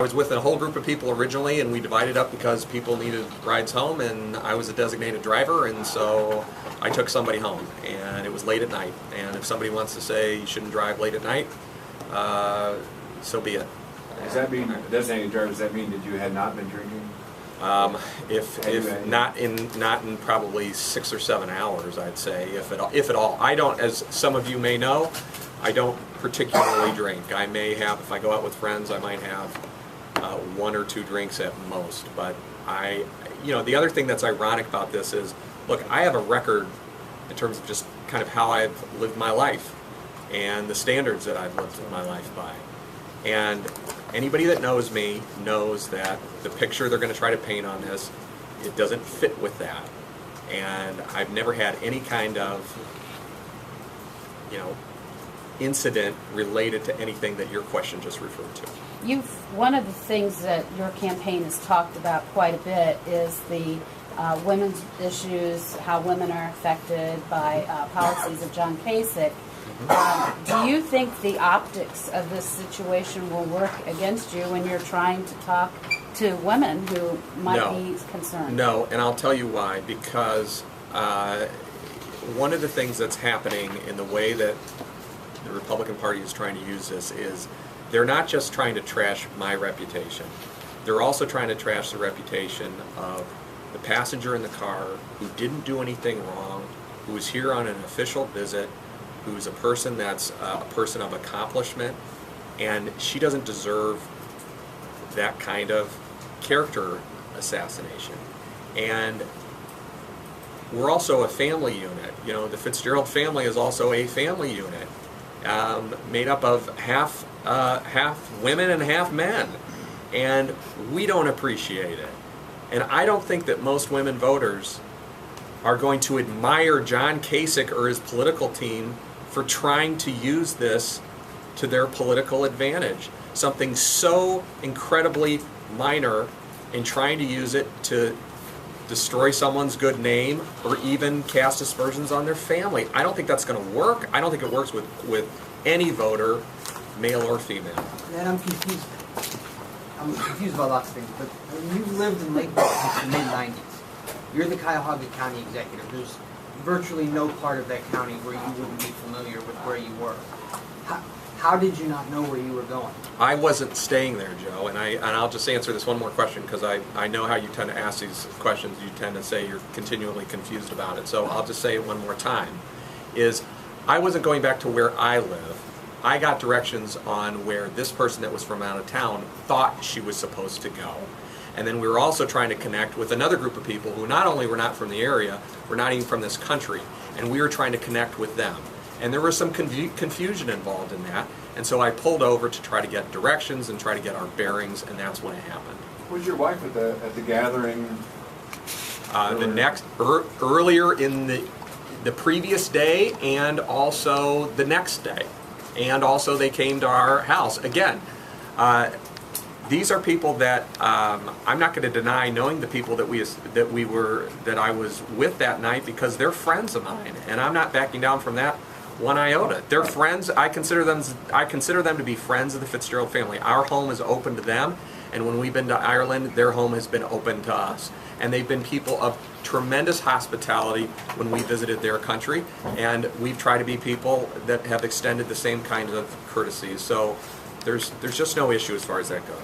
I was with a whole group of people originally, and we divided up because people needed rides home, and I was a designated driver, and so I took somebody home, and it was late at night. And if somebody wants to say you shouldn't drive late at night, so be it. Does that mean, designated driver, does that mean that you had not been drinking? If not in probably 6 or 7 hours, I'd say, if at all. I don't, as some of you may know, I don't particularly drink. I may have, if I go out with friends, I might have 1 or 2 drinks at most. But the other thing that's ironic about this is, look, I have a record in terms of just kind of how I've lived my life and the standards that I've lived my life by. And anybody that knows me knows that the picture they're going to try to paint on this, it doesn't fit with that. And I've never had any kind of, incident related to anything that your question just referred to. One of the things that your campaign has talked about quite a bit is the women's issues, how women are affected by policies of John Kasich. Do you think the optics of this situation will work against you when you're trying to talk to women who might be concerned? No, and I'll tell you why. Because one of the things that's happening in the way that the Republican Party is trying to use this is they're not just trying to trash my reputation. They're also trying to trash the reputation of the passenger in the car who didn't do anything wrong, who was here on an official visit, who's a person that's a person of accomplishment, and she doesn't deserve that kind of character assassination. And we're also a family unit. The FitzGerald family is also a family unit, made up of half women and half men, and we don't appreciate it. And I don't think that most women voters are going to admire John Kasich or his political team for trying to use this to their political advantage. Something so incredibly minor, and trying to use it to destroy someone's good name or even cast aspersions on their family. I don't think that's going to work. I don't think it works with any voter, male or female. And I'm confused. I'm confused about lots of things, but when you lived in Lakewood since the mid-90s, you're the Cuyahoga County executive. There's virtually no part of that county where you wouldn't be familiar with where you were. How did you not know where you were going? I wasn't staying there, Joe, and I'll just answer this one more question because I know how you tend to ask these questions. You tend to say you're continually confused about it, so I'll just say it one more time. I wasn't going back to where I live. I got directions on where this person that was from out of town thought she was supposed to go. And then we were also trying to connect with another group of people who not only were not from the area, were not even from this country, and we were trying to connect with them. And there was some confusion involved in that, and so I pulled over to try to get directions and try to get our bearings, and that's when it happened. Was your wife at the gathering? Earlier in the previous day, and also the next day, and also they came to our house again. These are people that I'm not going to deny knowing the people that I was with that night, because they're friends of mine, and I'm not backing down from that one iota. They're friends. I consider them to be friends of the FitzGerald family. Our home is open to them, and when we've been to Ireland, their home has been open to us. And they've been people of tremendous hospitality when we visited their country, and we've tried to be people that have extended the same kind of courtesies. So there's just no issue as far as that goes.